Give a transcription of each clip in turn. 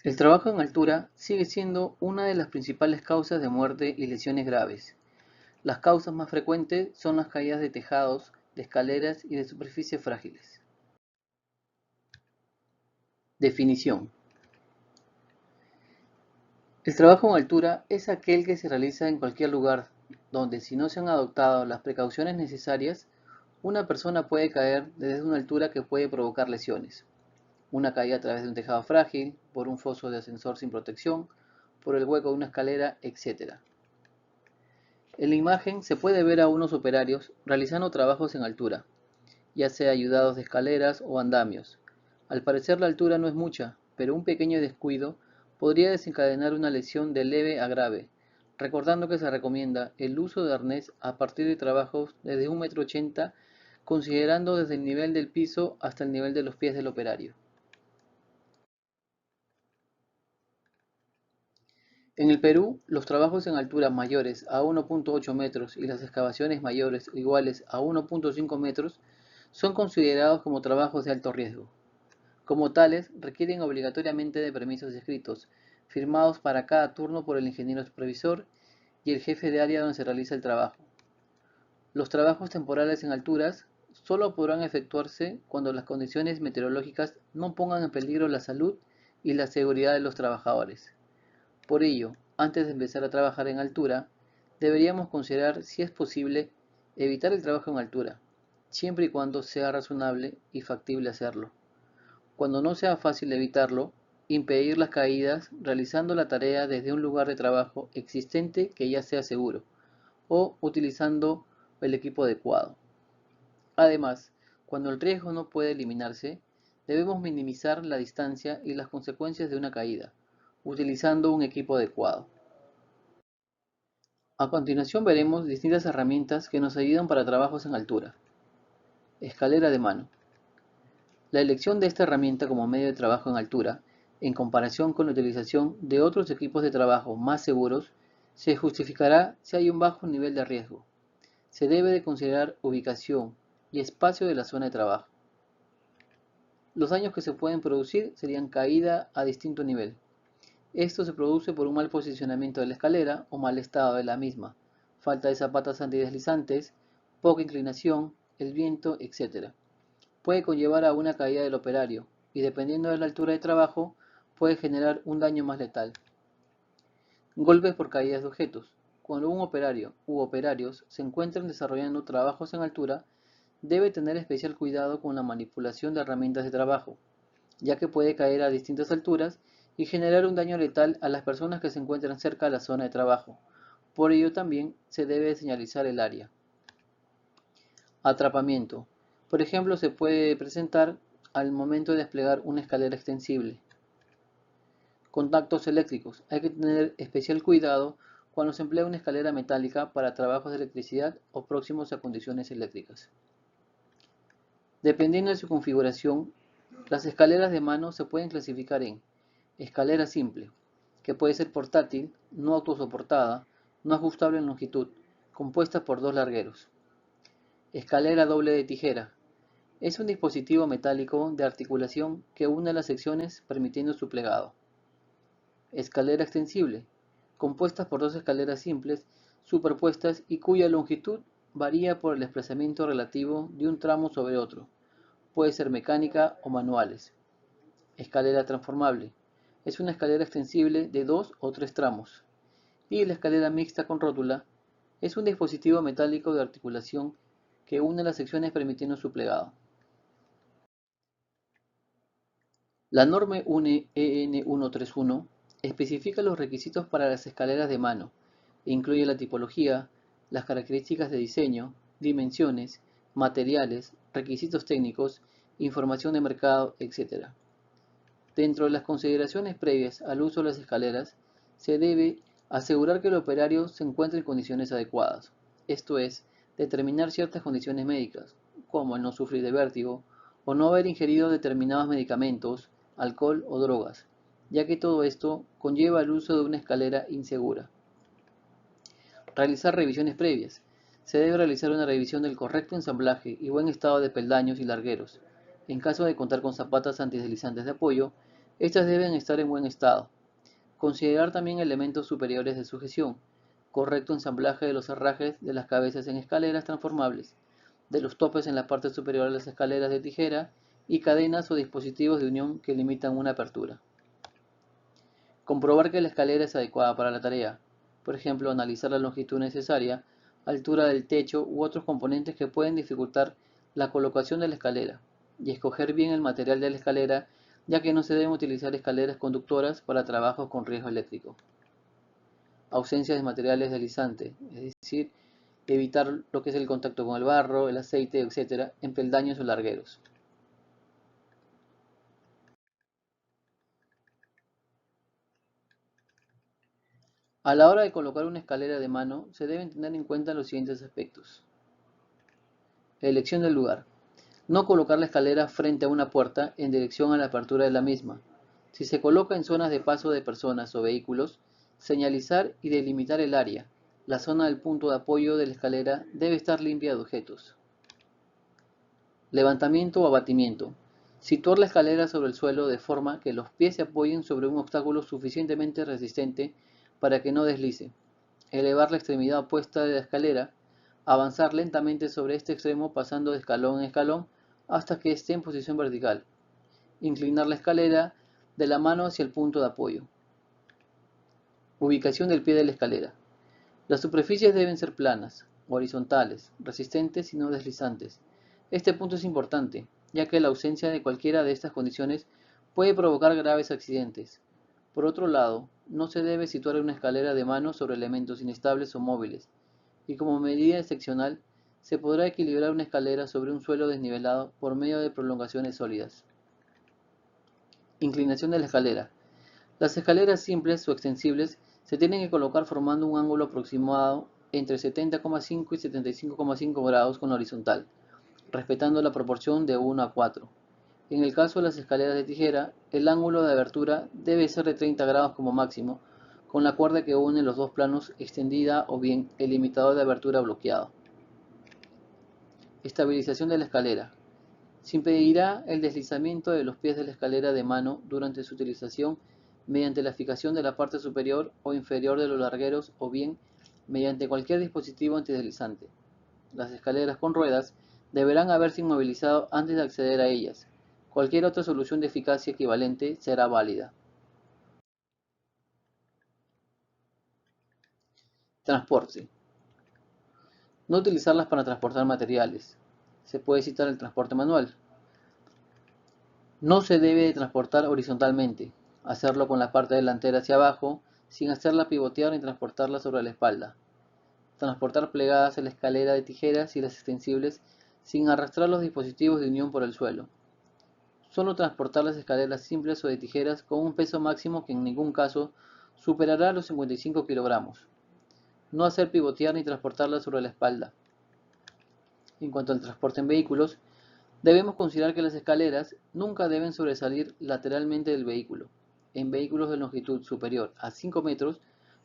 El trabajo en altura sigue siendo una de las principales causas de muerte y lesiones graves. Las causas más frecuentes son las caídas de tejados, de escaleras y de superficies frágiles. Definición. El trabajo en altura es aquel que se realiza en cualquier lugar donde, si no se han adoptado las precauciones necesarias, una persona puede caer desde una altura que puede provocar lesiones. Una caída a través de un tejado frágil, por un foso de ascensor sin protección, por el hueco de una escalera, etc. En la imagen se puede ver a unos operarios realizando trabajos en altura, ya sea ayudados de escaleras o andamios. Al parecer la altura no es mucha, pero un pequeño descuido podría desencadenar una lesión de leve a grave, recordando que se recomienda el uso de arnés a partir de trabajos desde 1,80 m, considerando desde el nivel del piso hasta el nivel de los pies del operario. En el Perú, los trabajos en alturas mayores a 1,8 metros y las excavaciones mayores o iguales a 1,5 metros son considerados como trabajos de alto riesgo. Como tales, requieren obligatoriamente de permisos escritos, firmados para cada turno por el ingeniero supervisor y el jefe de área donde se realiza el trabajo. Los trabajos temporales en alturas solo podrán efectuarse cuando las condiciones meteorológicas no pongan en peligro la salud y la seguridad de los trabajadores. Por ello, antes de empezar a trabajar en altura, deberíamos considerar si es posible evitar el trabajo en altura, siempre y cuando sea razonable y factible hacerlo. Cuando no sea fácil evitarlo, impedir las caídas realizando la tarea desde un lugar de trabajo existente que ya sea seguro o utilizando el equipo adecuado. Además, cuando el riesgo no puede eliminarse, debemos minimizar la distancia y las consecuencias de una caída, utilizando un equipo adecuado. A continuación veremos distintas herramientas que nos ayudan para trabajos en altura. Escalera de mano. La elección de esta herramienta como medio de trabajo en altura, en comparación con la utilización de otros equipos de trabajo más seguros, se justificará si hay un bajo nivel de riesgo. Se debe de considerar ubicación y espacio de la zona de trabajo. Los daños que se pueden producir serían caída a distinto nivel. Esto se produce por un mal posicionamiento de la escalera o mal estado de la misma, falta de zapatas antideslizantes, poca inclinación, el viento, etc. Puede conllevar a una caída del operario y, dependiendo de la altura de trabajo, puede generar un daño más letal. Golpes por caídas de objetos. Cuando un operario u operarios se encuentran desarrollando trabajos en altura, debe tener especial cuidado con la manipulación de herramientas de trabajo, ya que puede caer a distintas alturas y generar un daño letal a las personas que se encuentran cerca de la zona de trabajo. Por ello también se debe señalizar el área. Atrapamiento. Por ejemplo, se puede presentar al momento de desplegar una escalera extensible. Contactos eléctricos. Hay que tener especial cuidado cuando se emplea una escalera metálica para trabajos de electricidad o próximos a condiciones eléctricas. Dependiendo de su configuración, las escaleras de mano se pueden clasificar en escalera simple, que puede ser portátil, no autosoportada, no ajustable en longitud, compuesta por dos largueros. Escalera doble de tijera. Es un dispositivo metálico de articulación que une las secciones permitiendo su plegado. Escalera extensible, compuesta por dos escaleras simples superpuestas y cuya longitud varía por el desplazamiento relativo de un tramo sobre otro. Puede ser mecánica o manuales. Escalera transformable. Es una escalera extensible de 2 o 3 tramos. Y la escalera mixta con rótula es un dispositivo metálico de articulación que une las secciones permitiendo su plegado. La norma UNE EN 131 especifica los requisitos para las escaleras de mano e incluye la tipología, las características de diseño, dimensiones, materiales, requisitos técnicos, información de mercado, etc. Dentro de las consideraciones previas al uso de las escaleras, se debe asegurar que el operario se encuentre en condiciones adecuadas, esto es, determinar ciertas condiciones médicas, como el no sufrir de vértigo o no haber ingerido determinados medicamentos, alcohol o drogas, ya que todo esto conlleva el uso de una escalera insegura. Realizar revisiones previas. Se debe realizar una revisión del correcto ensamblaje y buen estado de peldaños y largueros. En caso de contar con zapatas antideslizantes de apoyo, Estas deben estar en buen estado. Considerar también elementos superiores de sujeción, correcto ensamblaje de los herrajes de las cabezas en escaleras transformables, de los topes en la parte superior de las escaleras de tijera y cadenas o dispositivos de unión que limitan una apertura. Comprobar que la escalera es adecuada para la tarea. Por ejemplo, analizar la longitud necesaria, altura del techo u otros componentes que pueden dificultar la colocación de la escalera, y escoger bien el material de la escalera, ya que no se deben utilizar escaleras conductoras para trabajos con riesgo eléctrico. Ausencia de materiales deslizantes, es decir, evitar lo que es el contacto con el barro, el aceite, etc., en peldaños o largueros. A la hora de colocar una escalera de mano, se deben tener en cuenta los siguientes aspectos. Elección del lugar. No colocar la escalera frente a una puerta en dirección a la apertura de la misma. Si se coloca en zonas de paso de personas o vehículos, señalizar y delimitar el área. La zona del punto de apoyo de la escalera debe estar limpia de objetos. Levantamiento o abatimiento. Situar la escalera sobre el suelo de forma que los pies se apoyen sobre un obstáculo suficientemente resistente para que no deslice. Elevar la extremidad opuesta de la escalera. Avanzar lentamente sobre este extremo pasando de escalón en escalón hasta que esté en posición vertical. Inclinar la escalera de la mano hacia el punto de apoyo. Ubicación del pie de la escalera. Las superficies deben ser planas, horizontales, resistentes y no deslizantes. Este punto es importante, ya que la ausencia de cualquiera de estas condiciones puede provocar graves accidentes. Por otro lado, no se debe situar una escalera de mano sobre elementos inestables o móviles, y como medida excepcional, se podrá equilibrar una escalera sobre un suelo desnivelado por medio de prolongaciones sólidas. Inclinación de la escalera. Las escaleras simples o extensibles se tienen que colocar formando un ángulo aproximado entre 70,5 y 75,5 grados con la horizontal, respetando la proporción de 1 a 4. En el caso de las escaleras de tijera, el ángulo de abertura debe ser de 30 grados como máximo, con la cuerda que une los dos planos extendida o bien el limitador de abertura bloqueado. Estabilización de la escalera. Se impedirá el deslizamiento de los pies de la escalera de mano durante su utilización mediante la fijación de la parte superior o inferior de los largueros o bien mediante cualquier dispositivo antideslizante. Las escaleras con ruedas deberán haberse inmovilizado antes de acceder a ellas. Cualquier otra solución de eficacia equivalente será válida. Transporte. No utilizarlas para transportar materiales. Se puede citar el transporte manual. No se debe transportar horizontalmente, hacerlo con la parte delantera hacia abajo, sin hacerla pivotear ni transportarla sobre la espalda. Transportar plegadas en la escalera de tijeras y las extensibles sin arrastrar los dispositivos de unión por el suelo. Solo transportar las escaleras simples o de tijeras con un peso máximo que en ningún caso superará los 55 kilogramos. No hacer pivotear ni transportarlas sobre la espalda. En cuanto al transporte en vehículos, debemos considerar que las escaleras nunca deben sobresalir lateralmente del vehículo. En vehículos de longitud superior a 5 metros,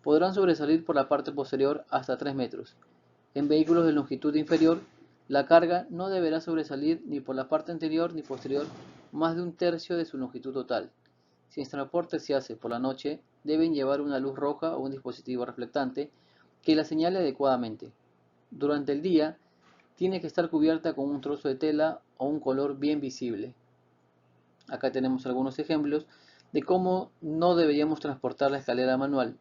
podrán sobresalir por la parte posterior hasta 3 metros. En vehículos de longitud inferior, la carga no deberá sobresalir ni por la parte anterior ni posterior más de un tercio de su longitud total. Si el transporte se hace por la noche, deben llevar una luz roja o un dispositivo reflectante que la señale adecuadamente. Durante el día, tiene que estar cubierta con un trozo de tela o un color bien visible. Acá tenemos algunos ejemplos de cómo no deberíamos transportar la escalera manual.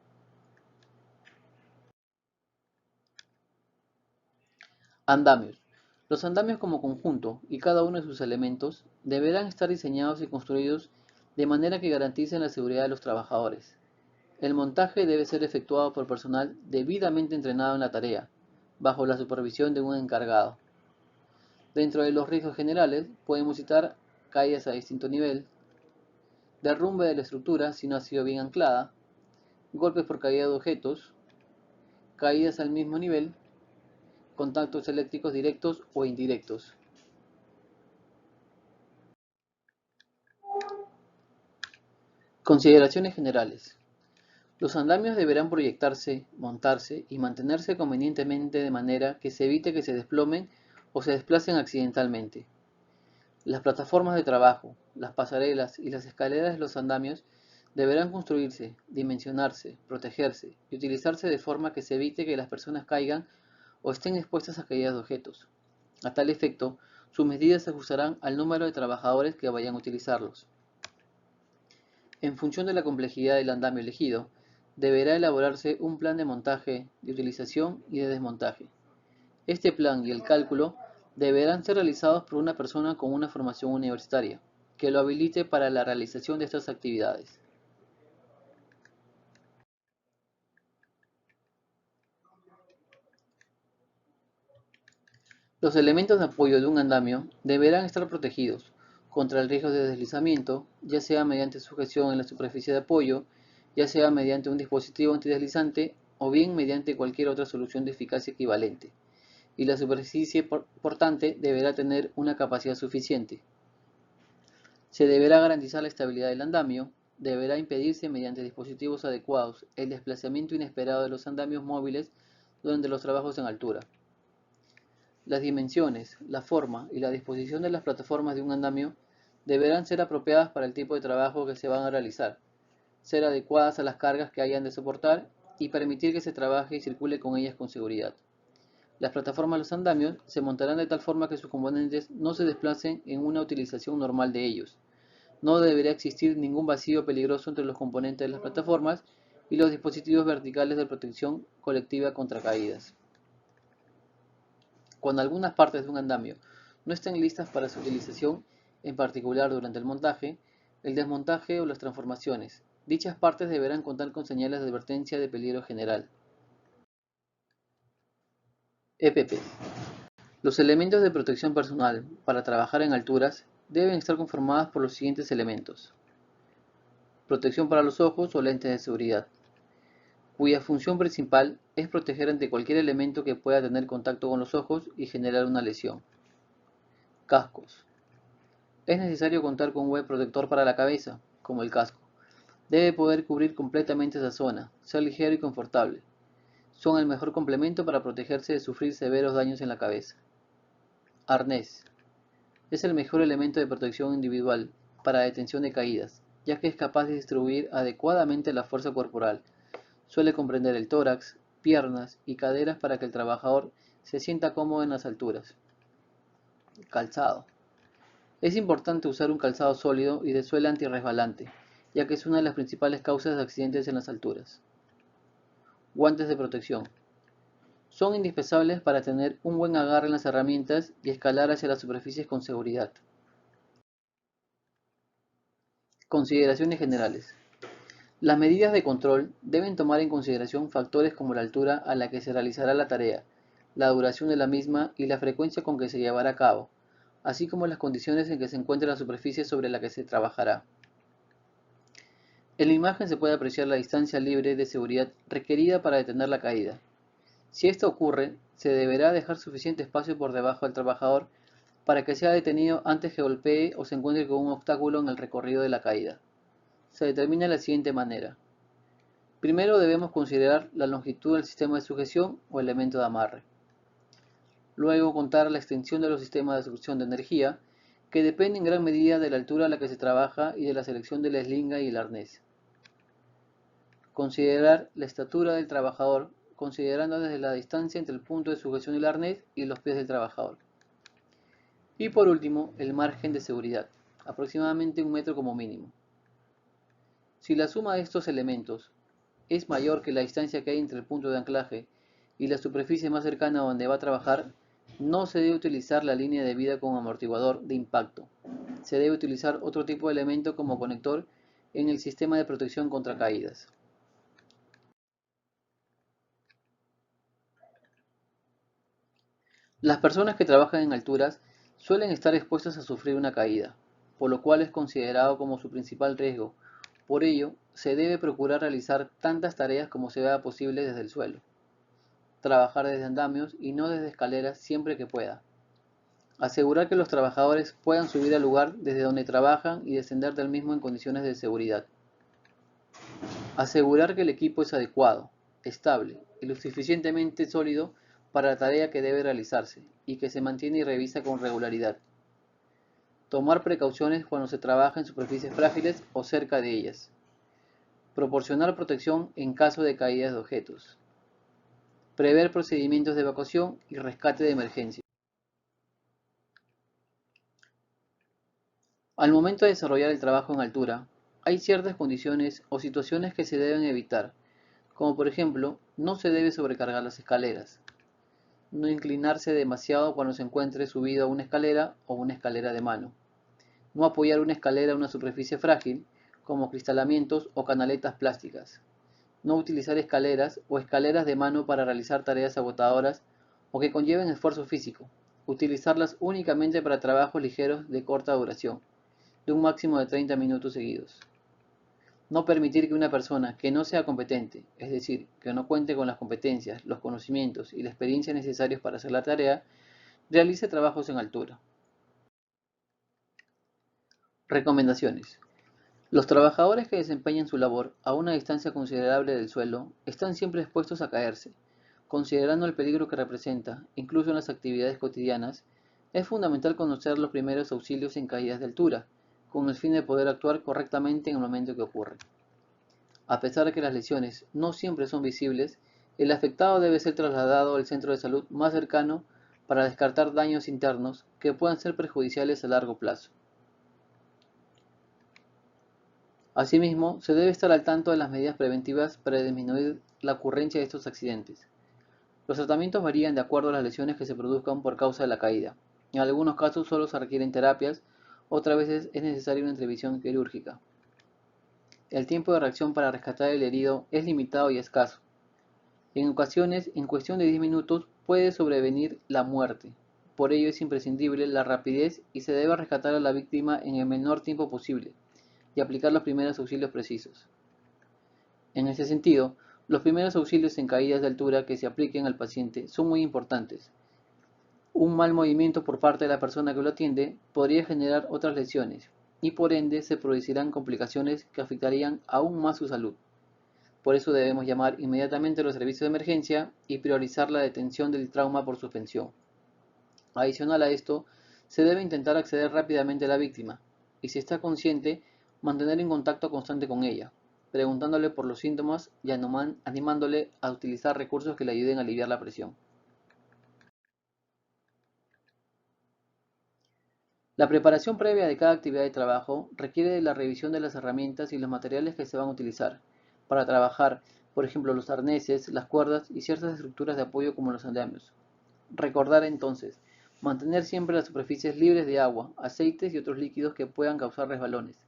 Andamios. Los andamios como conjunto y cada uno de sus elementos deberán estar diseñados y construidos de manera que garanticen la seguridad de los trabajadores. El montaje debe ser efectuado por personal debidamente entrenado en la tarea, bajo la supervisión de un encargado. Dentro de los riesgos generales podemos citar caídas a distinto nivel, derrumbe de la estructura si no ha sido bien anclada, golpes por caída de objetos, caídas al mismo nivel, contactos eléctricos directos o indirectos. Consideraciones generales. Los andamios deberán proyectarse, montarse y mantenerse convenientemente de manera que se evite que se desplomen o se desplacen accidentalmente. Las plataformas de trabajo, las pasarelas y las escaleras de los andamios deberán construirse, dimensionarse, protegerse y utilizarse de forma que se evite que las personas caigan o estén expuestas a caídas de objetos. A tal efecto, sus medidas se ajustarán al número de trabajadores que vayan a utilizarlos. En función de la complejidad del andamio elegido, deberá elaborarse un plan de montaje, de utilización y de desmontaje. Este plan y el cálculo deberán ser realizados por una persona con una formación universitaria, que lo habilite para la realización de estas actividades. Los elementos de apoyo de un andamio deberán estar protegidos contra el riesgo de deslizamiento, ya sea mediante sujeción en la superficie de apoyo, ya sea mediante un dispositivo antideslizante o bien mediante cualquier otra solución de eficacia equivalente, y la superficie portante deberá tener una capacidad suficiente. Se deberá garantizar la estabilidad del andamio, deberá impedirse mediante dispositivos adecuados el desplazamiento inesperado de los andamios móviles durante los trabajos en altura. Las dimensiones, la forma y la disposición de las plataformas de un andamio deberán ser apropiadas para el tipo de trabajo que se van a realizar, ser adecuadas a las cargas que hayan de soportar y permitir que se trabaje y circule con ellas con seguridad. Las plataformas de los andamios se montarán de tal forma que sus componentes no se desplacen en una utilización normal de ellos. No deberá existir ningún vacío peligroso entre los componentes de las plataformas y los dispositivos verticales de protección colectiva contra caídas. Cuando algunas partes de un andamio no estén listas para su utilización, en particular durante el montaje, el desmontaje o las transformaciones, dichas partes deberán contar con señales de advertencia de peligro general. EPP. Los elementos de protección personal para trabajar en alturas deben estar conformados por los siguientes elementos. Protección para los ojos o lentes de seguridad, cuya función principal es proteger ante cualquier elemento que pueda tener contacto con los ojos y generar una lesión. Cascos. Es necesario contar con un buen protector para la cabeza, como el casco. Debe poder cubrir completamente esa zona, ser ligero y confortable. Son el mejor complemento para protegerse de sufrir severos daños en la cabeza. Arnés. Es el mejor elemento de protección individual para detención de caídas, ya que es capaz de distribuir adecuadamente la fuerza corporal. Suele comprender el tórax, piernas y caderas para que el trabajador se sienta cómodo en las alturas. Calzado. Es importante usar un calzado sólido y de suela antirresbalante, ya que es una de las principales causas de accidentes en las alturas. Guantes de protección. Son indispensables para tener un buen agarre en las herramientas y escalar hacia las superficies con seguridad. Consideraciones generales. Las medidas de control deben tomar en consideración factores como la altura a la que se realizará la tarea, la duración de la misma y la frecuencia con que se llevará a cabo, así como las condiciones en que se encuentre la superficie sobre la que se trabajará. En la imagen se puede apreciar la distancia libre de seguridad requerida para detener la caída. Si esto ocurre, se deberá dejar suficiente espacio por debajo del trabajador para que sea detenido antes que golpee o se encuentre con un obstáculo en el recorrido de la caída. Se determina de la siguiente manera. Primero debemos considerar la longitud del sistema de sujeción o elemento de amarre. Luego contar la extensión de los sistemas de succión de energía, que depende en gran medida de la altura a la que se trabaja y de la selección de la eslinga y el arnés. Considerar la estatura del trabajador, considerando desde la distancia entre el punto de sujeción del arnés y los pies del trabajador. Y por último, el margen de seguridad, aproximadamente 1 metro como mínimo. Si la suma de estos elementos es mayor que la distancia que hay entre el punto de anclaje y la superficie más cercana a donde va a trabajar, no se debe utilizar la línea de vida como amortiguador de impacto. Se debe utilizar otro tipo de elemento como conector en el sistema de protección contra caídas. Las personas que trabajan en alturas suelen estar expuestas a sufrir una caída, por lo cual es considerado como su principal riesgo. Por ello, se debe procurar realizar tantas tareas como se vea posible desde el suelo. Trabajar desde andamios y no desde escaleras siempre que pueda. Asegurar que los trabajadores puedan subir al lugar desde donde trabajan y descender del mismo en condiciones de seguridad. Asegurar que el equipo es adecuado, estable y lo suficientemente sólido para la tarea que debe realizarse y que se mantiene y revisa con regularidad. Tomar precauciones cuando se trabaja en superficies frágiles o cerca de ellas. Proporcionar protección en caso de caídas de objetos. Prever procedimientos de evacuación y rescate de emergencia. Al momento de desarrollar el trabajo en altura, hay ciertas condiciones o situaciones que se deben evitar, como por ejemplo, no se debe sobrecargar las escaleras, no inclinarse demasiado cuando se encuentre subido a una escalera o una escalera de mano, no apoyar una escalera en una superficie frágil, como cristalamientos o canaletas plásticas, no utilizar escaleras o escaleras de mano para realizar tareas agotadoras o que conlleven esfuerzo físico, utilizarlas únicamente para trabajos ligeros de corta duración, de un máximo de 30 minutos seguidos. No permitir que una persona que no sea competente, es decir, que no cuente con las competencias, los conocimientos y la experiencia necesarios para hacer la tarea, realice trabajos en altura. Recomendaciones. Los trabajadores que desempeñan su labor a una distancia considerable del suelo están siempre expuestos a caerse. Considerando el peligro que representa, incluso en las actividades cotidianas, es fundamental conocer los primeros auxilios en caídas de altura, con el fin de poder actuar correctamente en el momento que ocurre. A pesar de que las lesiones no siempre son visibles, el afectado debe ser trasladado al centro de salud más cercano para descartar daños internos que puedan ser perjudiciales a largo plazo. Asimismo, se debe estar al tanto de las medidas preventivas para disminuir la ocurrencia de estos accidentes. Los tratamientos varían de acuerdo a las lesiones que se produzcan por causa de la caída. En algunos casos solo se requieren terapias, otras veces es necesaria una intervención quirúrgica. El tiempo de reacción para rescatar el herido es limitado y escaso. En ocasiones, en cuestión de 10 minutos, puede sobrevenir la muerte. Por ello es imprescindible la rapidez y se debe rescatar a la víctima en el menor tiempo posible y aplicar los primeros auxilios precisos. En ese sentido, los primeros auxilios en caídas de altura que se apliquen al paciente son muy importantes. Un mal movimiento por parte de la persona que lo atiende podría generar otras lesiones y por ende se producirán complicaciones que afectarían aún más su salud. Por eso debemos llamar inmediatamente a los servicios de emergencia y priorizar la detención del trauma por suspensión. Adicional a esto, se debe intentar acceder rápidamente a la víctima y, si está consciente, mantener en contacto constante con ella, preguntándole por los síntomas y animándole a utilizar recursos que le ayuden a aliviar la presión. La preparación previa de cada actividad de trabajo requiere de la revisión de las herramientas y los materiales que se van a utilizar para trabajar, por ejemplo, los arneses, las cuerdas y ciertas estructuras de apoyo como los andamios. Recordar entonces, mantener siempre las superficies libres de agua, aceites y otros líquidos que puedan causar resbalones.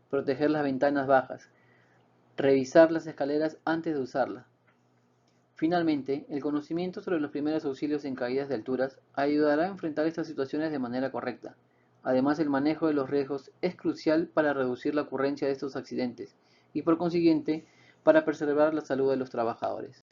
Proteger las ventanas bajas. Revisar las escaleras antes de usarlas. Finalmente, el conocimiento sobre los primeros auxilios en caídas de alturas ayudará a enfrentar estas situaciones de manera correcta. Además, el manejo de los riesgos es crucial para reducir la ocurrencia de estos accidentes y, por consiguiente, para preservar la salud de los trabajadores.